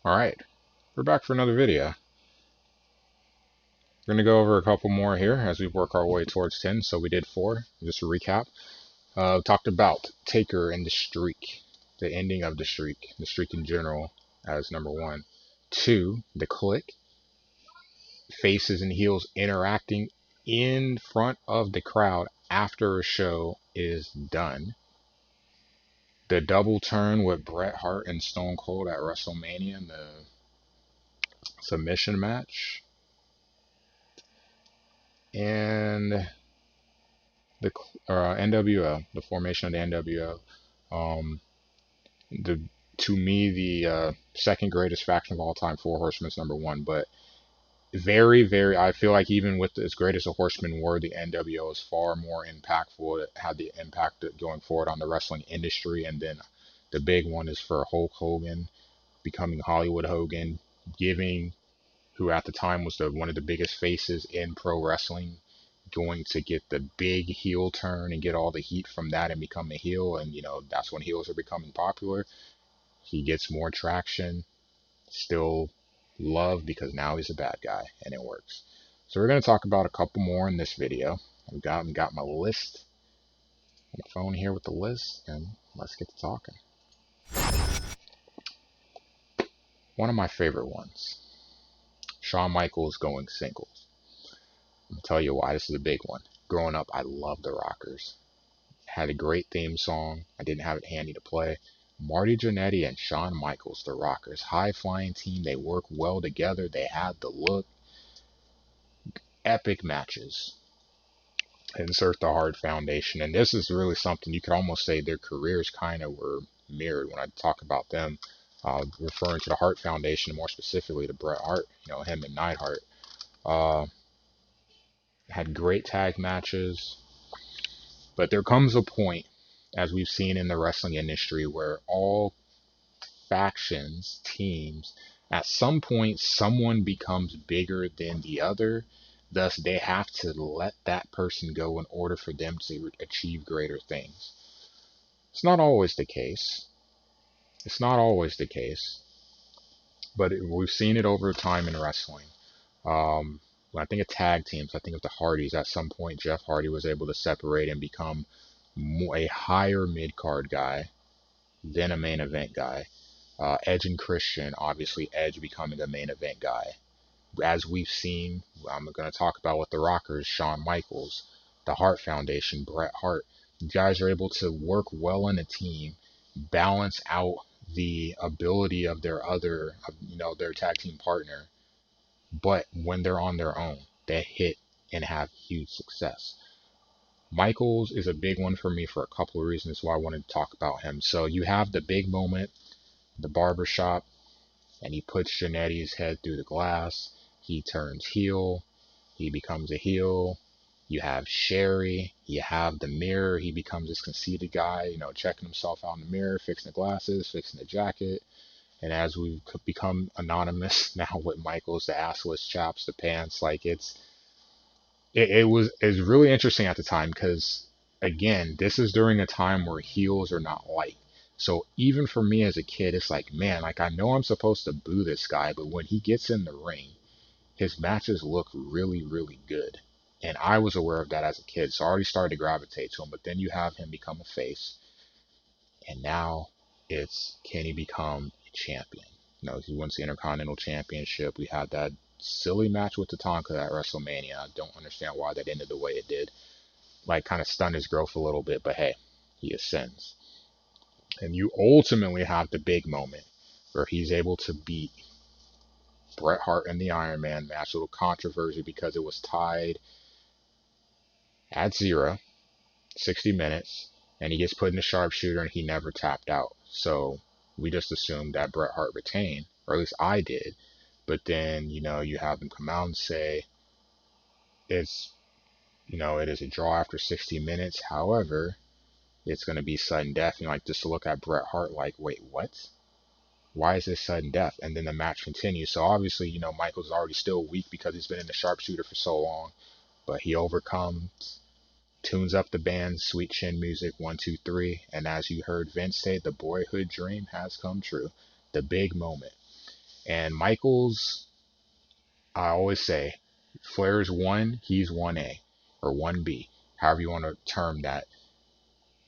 Alright, we're back for another video. We're going to go over a couple more here as we work our way towards 10. So we did 4. Just a recap. Talked about Taker and the streak, the ending of the streak in general as number 1. 2, the click, faces and heels interacting in front of the crowd after a show is done. The double turn with Bret Hart and Stone Cold at WrestleMania in the submission match. And the NWO, the formation of the NWO, the to me the second greatest faction of all time. Four Horsemen's number 1, but very, I feel like even with as great as the Horsemen were, the NWO is far more impactful. It had the impact going forward on the wrestling industry, and then the big one is for Hulk Hogan becoming Hollywood Hogan, giving who at the time was one of the biggest faces in pro wrestling, going to get the big heel turn and get all the heat from that and become a heel. And, that's when heels are becoming popular. He gets more traction, still love because now he's a bad guy and it works. So we're going to talk about a couple more in this video. I've got my list on the phone here with the list, and let's get to talking. One of my favorite ones, Shawn Michaels going singles. I'll tell you why. This is a big one. Growing up, I loved the Rockers. Had a great theme song. I didn't have it handy to play. Marty Jannetty and Shawn Michaels, the Rockers. High-flying team. They work well together. They had the look. Epic matches. Insert the Hart Foundation. And this is really something you could almost say their careers kind of were mirrored when I talk about them. Referring to the Hart Foundation, more specifically to Bret Hart, him and Neidhart. Had great tag matches. But there comes a point, as we've seen in the wrestling industry, where all factions, teams, at some point someone becomes bigger than the other. Thus, they have to let that person go in order for them to achieve greater things. It's not always the case. It's not always the case. But we've seen it over time in wrestling. When I think of tag teams, I think of the Hardys. At some point, Jeff Hardy was able to separate and become a higher mid-card guy than a main event guy. Edge and Christian, obviously Edge becoming a main event guy. As we've seen, I'm going to talk about with the Rockers, Shawn Michaels, the Hart Foundation, Bret Hart. You guys are able to work well in a team, balance out the ability of their their tag team partner. But when they're on their own, they hit and have huge success. Michaels is a big one for me for a couple of reasons why I wanted to talk about him. So you have the big moment, the barbershop, and he puts Jannetty's head through the glass. He turns heel. He becomes a heel. You have Sherry. You have the mirror. He becomes this conceited guy, checking himself out in the mirror, fixing the glasses, fixing the jacket. And as we become anonymous now with Michaels, the assless chaps, the pants, like it was really interesting at the time because, again, this is during a time where heels are not liked. So even for me as a kid, it's like, man, like I know I'm supposed to boo this guy, but when he gets in the ring, his matches look really, really good. And I was aware of that as a kid, so I already started to gravitate to him. But then you have him become a face, and now it's, can he become a champion? He wins the Intercontinental Championship. We had that silly match with Tatanka at WrestleMania. I don't understand why that ended the way it did. Like, kind of stunned his growth a little bit, but hey, he ascends. And you ultimately have the big moment where he's able to beat Bret Hart in the Iron Man match. A little controversy because it was tied at 60 minutes, and he gets put in the sharpshooter and he never tapped out. So we just assumed that Bret Hart retained, or at least I did. But then, you have them come out and say it's, it is a draw after 60 minutes. However, it's going to be sudden death. And just to look at Bret Hart like, wait, what? Why is this sudden death? And then the match continues. So obviously, Michael's already still weak because he's been in the sharpshooter for so long. But he overcomes, tunes up the band, sweet chin music, 1, 2, 3. And as you heard Vince say, the boyhood dream has come true. The big moment. And Michaels, I always say, Flair's 1, he's 1A or 1B, however you want to term that.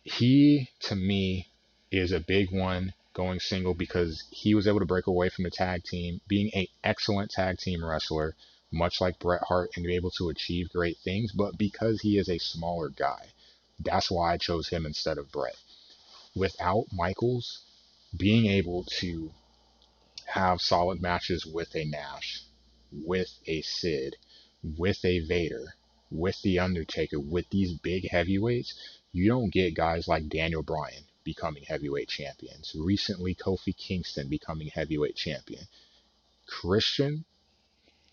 He, to me, is a big one going single because he was able to break away from the tag team, being an excellent tag team wrestler, much like Bret Hart, and be able to achieve great things, but because he is a smaller guy. That's why I chose him instead of Bret. Without Michaels, being able to have solid matches with a Nash, with a Sid, with a Vader, with the Undertaker, with these big heavyweights, you don't get guys like Daniel Bryan becoming heavyweight champions. Recently, Kofi Kingston becoming heavyweight champion. Christian,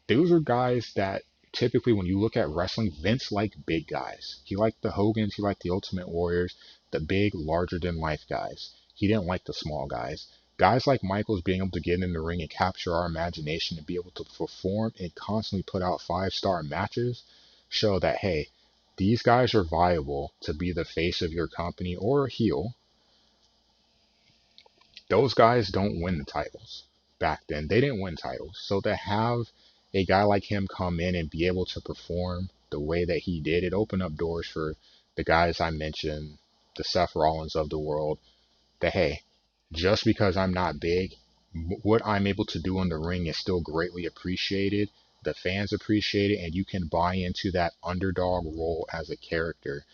those are guys that typically when you look at wrestling, Vince liked big guys. He liked the Hogans, he liked the Ultimate Warriors, the big, larger than life guys. He didn't like the small guys. Guys like Michaels being able to get in the ring and capture our imagination and be able to perform and constantly put out 5-star matches show that, hey, these guys are viable to be the face of your company or a heel. Those guys don't win the titles. Back then, they didn't win titles. So to have a guy like him come in and be able to perform the way that he did, it opened up doors for the guys I mentioned, the Seth Rollins of the world, that hey, just because I'm not big, what I'm able to do in the ring is still greatly appreciated. The fans appreciate it, and you can buy into that underdog role as a character,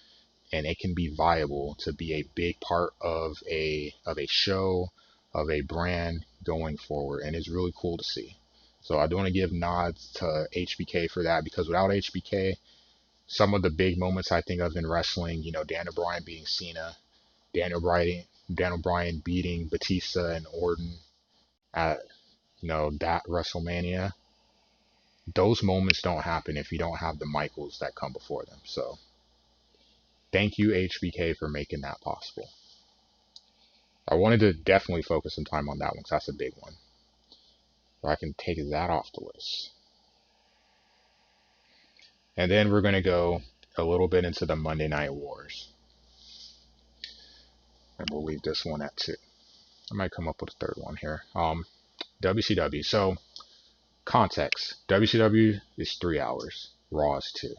and it can be viable to be a big part of a show, of a brand going forward, and it's really cool to see. So I do want to give nods to HBK for that because without HBK, some of the big moments I think of in wrestling, Daniel Bryan beating Cena, Daniel Bryan, Daniel Bryan beating Batista and Orton at that WrestleMania. Those moments don't happen if you don't have the Michaels that come before them. So thank you HBK for making that possible. I wanted to definitely focus some time on that one because that's a big one. So I can take that off the list. And then we're going to go a little bit into the Monday Night Wars. And we'll leave this one at 2. I might come up with a third one here. WCW. So, context. WCW is 3 hours. Raw is 2.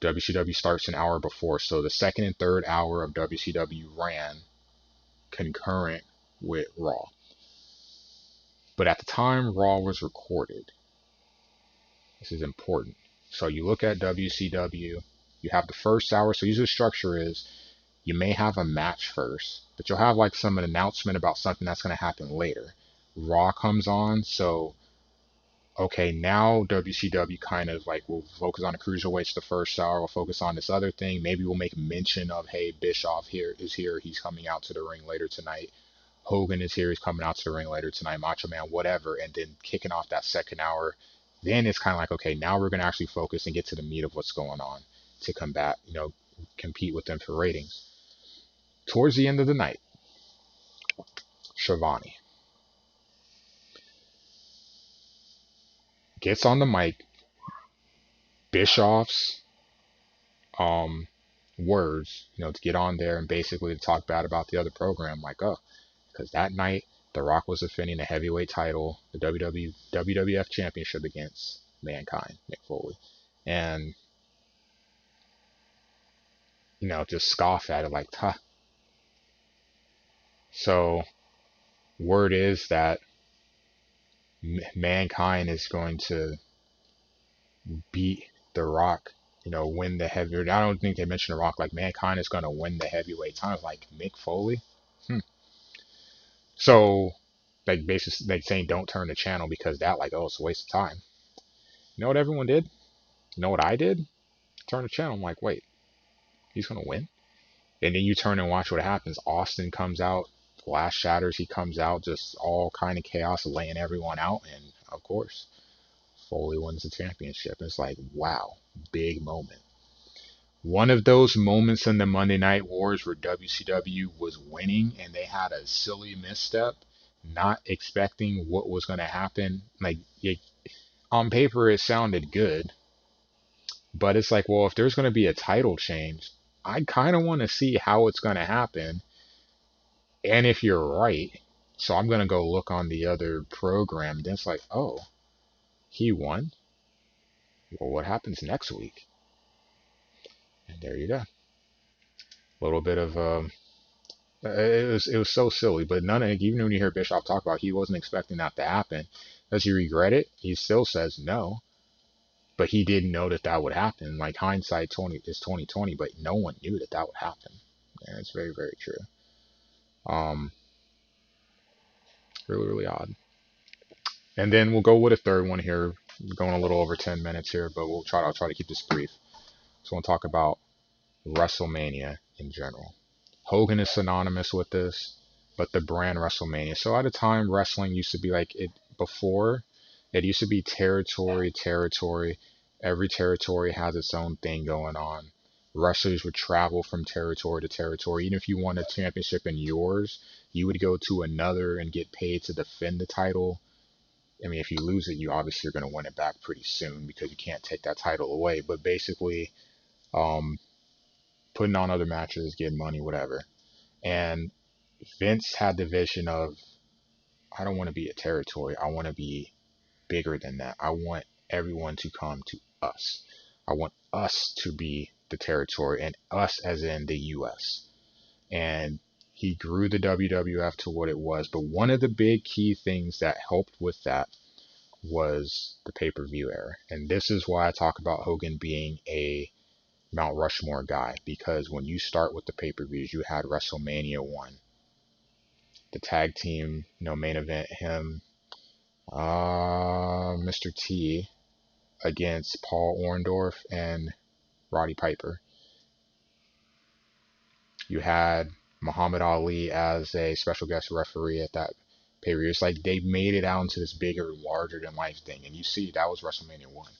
WCW starts an hour before. So, the second and third hour of WCW ran concurrent with Raw. But at the time Raw was recorded, this is important. So you look at WCW, you have the first hour. So usually the structure is you may have a match first, but you'll have like an announcement about something that's going to happen later. Raw comes on, so okay, now WCW kind of like will focus on the cruiserweights the first hour. We'll focus on this other thing. Maybe we'll make mention of, hey, Bischoff is here. He's coming out to the ring later tonight. Hogan is here. He's coming out to the ring later tonight. Macho Man, whatever. And then kicking off that second hour. Then it's kind of like, okay, now we're going to actually focus and get to the meat of what's going on to compete with them for ratings. Towards the end of the night, Shivani gets on the mic. Bischoff's words, to get on there and basically to talk bad about the other program, like, oh, because that night The Rock was defending the heavyweight title, the WWF Championship against Mankind, Mick Foley, and just scoff at it like, huh. So word is that Mankind is going to beat The Rock, win the heavyweight. I don't think they mentioned The Rock, like Mankind is going to win the heavyweight title, like Mick Foley. So, like basically, like saying don't turn the channel because that, like, oh, it's a waste of time. You know what everyone did? You know what I did? Turn the channel. I'm like, wait, he's gonna win? And then you turn and watch what happens. Austin comes out, glass shatters. He comes out, just all kind of chaos, laying everyone out, and of course, Foley wins the championship. It's like, wow, big moment. One of those moments in the Monday Night Wars where WCW was winning and they had a silly misstep, not expecting what was going to happen. Like, on paper, it sounded good, but it's like, well, if there's going to be a title change, I kind of want to see how it's going to happen. And if you're right, So I'm gonna go look on the other program. Then it's like, oh, he won. Well, what happens next week? And there you go. A little bit of it was so silly, but none of even when you hear Bischoff talk about, he wasn't expecting that to happen. Does he regret it? He still says no, but he didn't know that that would happen. Like hindsight 2020, but no one knew that that would happen. And it's very very true. Um, really really odd. And then we'll go with a third one here. We're going a little over 10 minutes here, but I'll try to keep this brief. So we'll talk about WrestleMania in general. Hogan is synonymous with this, but the brand WrestleMania. So at a time, wrestling used to be like it before. It used to be territory, territory. Every territory has its own thing going on. Wrestlers would travel from territory to territory. Even if you won a championship in yours, you would go to another and get paid to defend the title. I mean, if you lose it, you obviously are going to win it back pretty soon because you can't take that title away. But basically, um, putting on other matches, getting money, whatever. And Vince had the vision of, I don't want to be a territory. I want to be bigger than that. I want everyone to come to us. I want us to be the territory, and us as in the US. And he grew the WWF to what it was. But one of the big key things that helped with that was the pay-per-view era. And this is why I talk about Hogan being a Mount Rushmore guy, because when you start with the pay-per-views, you had WrestleMania 1, the tag team, main event, him, Mr. T against Paul Orndorff and Roddy Piper. You had Muhammad Ali as a special guest referee at that pay-per-view. It's like they made it out into this bigger, larger than life thing, and you see that was WrestleMania 1.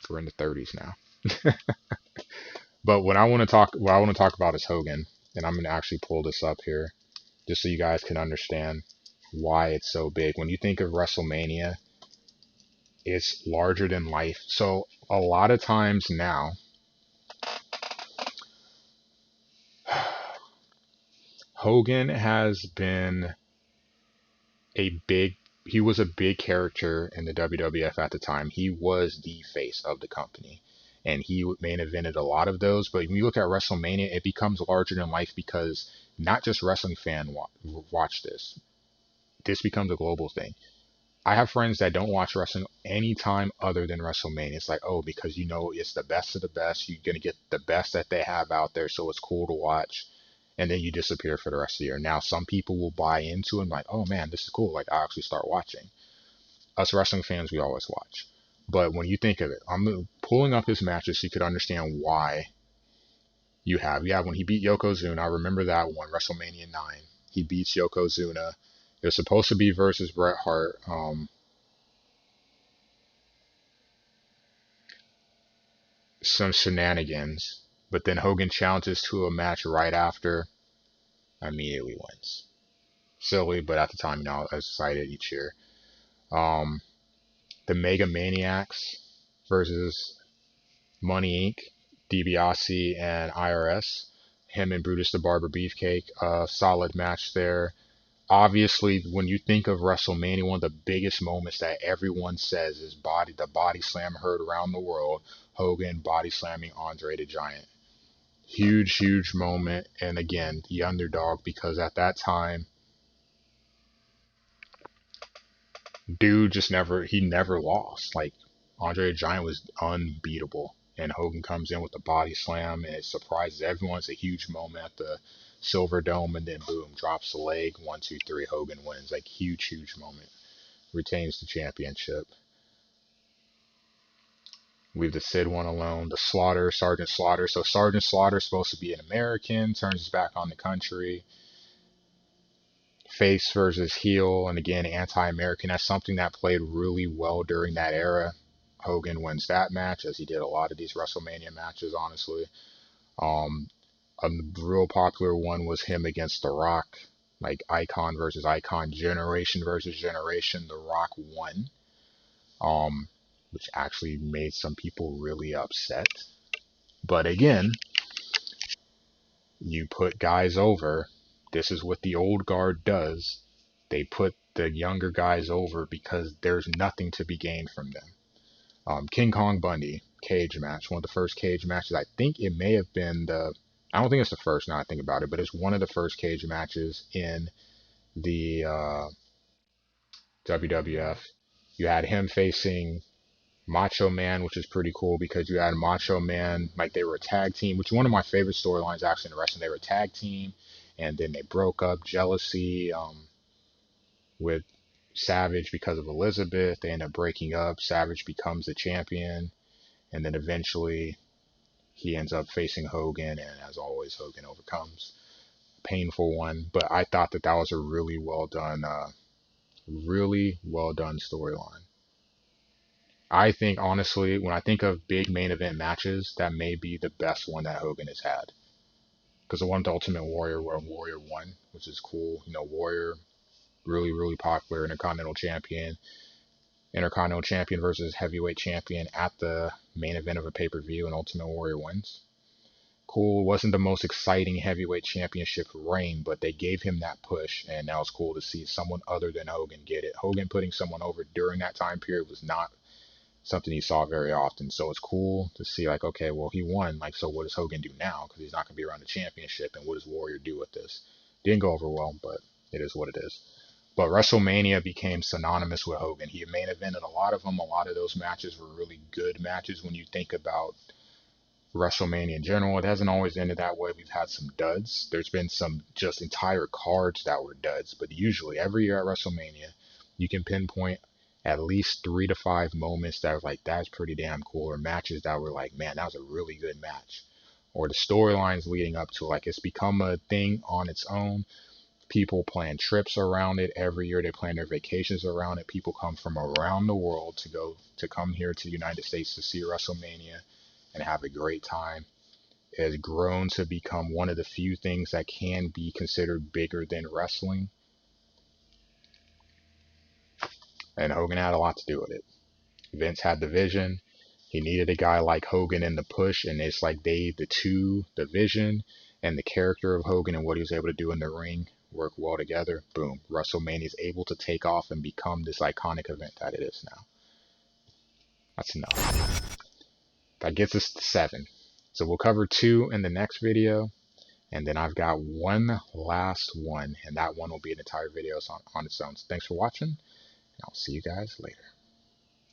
We're in the 30s now. But what I want to talk about is Hogan, and I'm going to actually pull this up here just so you guys can understand why it's so big. When you think of WrestleMania, it's larger than life. So a lot of times now, Hogan has been a big, he was a big character in the WWF at the time. He was the face of the company. And he main evented a lot of those. But when you look at WrestleMania, it becomes larger than life because not just wrestling fans watch this. This becomes a global thing. I have friends that don't watch wrestling anytime other than WrestleMania. It's like, oh, because it's the best of the best. You're going to get the best that they have out there, so it's cool to watch. And then you disappear for the rest of the year. Now, some people will buy into it and like, oh man, this is cool. Like, I'll actually start watching. Us wrestling fans, we always watch. But when you think of it, I'm pulling up his matches so you could understand why you have when he beat Yokozuna. I remember that one, WrestleMania 9. He beats Yokozuna. It was supposed to be versus Bret Hart. Some shenanigans, but then Hogan challenges to a match right after, immediately wins. Silly, but at the time, as cited each year. Um, the Mega Maniacs versus Money Inc., DiBiase and IRS. Him and Brutus the Barber Beefcake. Solid match there. Obviously, when you think of WrestleMania, one of the biggest moments that everyone says is the body slam heard around the world. Hogan body slamming Andre the Giant. Huge, huge moment. And again, the underdog, because at that time, dude he never lost. Like, Andre the Giant was unbeatable. And Hogan comes in with the body slam and it surprises everyone. It's a huge moment at the Silver Dome, and then boom, drops the leg. 1, 2, 3, Hogan wins. Like, huge, huge moment. Retains the championship. Leave the Sid one alone. The Slaughter, Sergeant Slaughter. So Sergeant Slaughter is supposed to be an American, turns his back on the country. Face versus heel, and again, anti-American. That's something that played really well during that era. Hogan wins that match, as he did a lot of these WrestleMania matches, honestly. Um, a real popular one was him against The Rock, like icon versus icon, generation versus generation. The Rock won, which actually made some people really upset. But again, You put guys over. This is what the old guard does. They put the younger guys over because there's nothing to be gained from them. King Kong Bundy cage match, one of the first cage matches. I think it may have been I don't think it's the first now I think about it, but it's one of the first cage matches in the WWF. You had him facing Macho Man, which is pretty cool because you had Macho Man, like they were a tag team, which is one of my favorite storylines actually in the wrestling. They were a tag team, and then they broke up, jealousy with Savage because of Elizabeth. They end up breaking up. Savage becomes the champion, and then eventually he ends up facing Hogan, and as always, Hogan overcomes. Painful one, but I thought that was a really well done storyline. I think honestly, when I think of big main event matches, that may be the best one that Hogan has had. Because the one with the Ultimate Warrior where Warrior won, which is cool. You know, Warrior, really popular Intercontinental Champion versus Heavyweight Champion at the main event of a pay-per-view, and Ultimate Warrior wins. Cool. It wasn't the most exciting Heavyweight Championship reign, but they gave him that push, and that was cool to see someone other than Hogan get it. Hogan putting someone over during that time period was not something you saw very often. So it's cool to see, like, okay, well, he won. Like, so what does Hogan do now? Because he's not going to be around the championship. And what does Warrior do with this? Didn't go over well, but it is what it is. But WrestleMania became synonymous with Hogan. He main evented a lot of them. A lot of those matches were really good matches when you think about WrestleMania in general. It hasn't always ended that way. We've had some duds. There's been some just entire cards that were duds. But usually every year at WrestleMania, you can pinpoint at least 3 to 5 moments that was like, that's pretty damn cool, or matches that were like, man, that was a really good match, or the storylines leading up to it. Like, it's become a thing on its own. People plan trips around it every year. They plan their vacations around it. People come from around the world to come here to the United States to see WrestleMania and have a great time. It has grown to become one of the few things that can be considered bigger than wrestling, and Hogan had a lot to do with it. Vince had the vision. He needed a guy like Hogan in the push, and it's like the vision and the character of Hogan and what he was able to do in the ring work well together. Boom. WrestleMania is able to take off and become this iconic event that it is now. That's enough. That gets us to 7. So we'll cover 2 in the next video, and then I've got one last one, and that one will be an entire video on its own. So thanks for watching, and I'll see you guys later.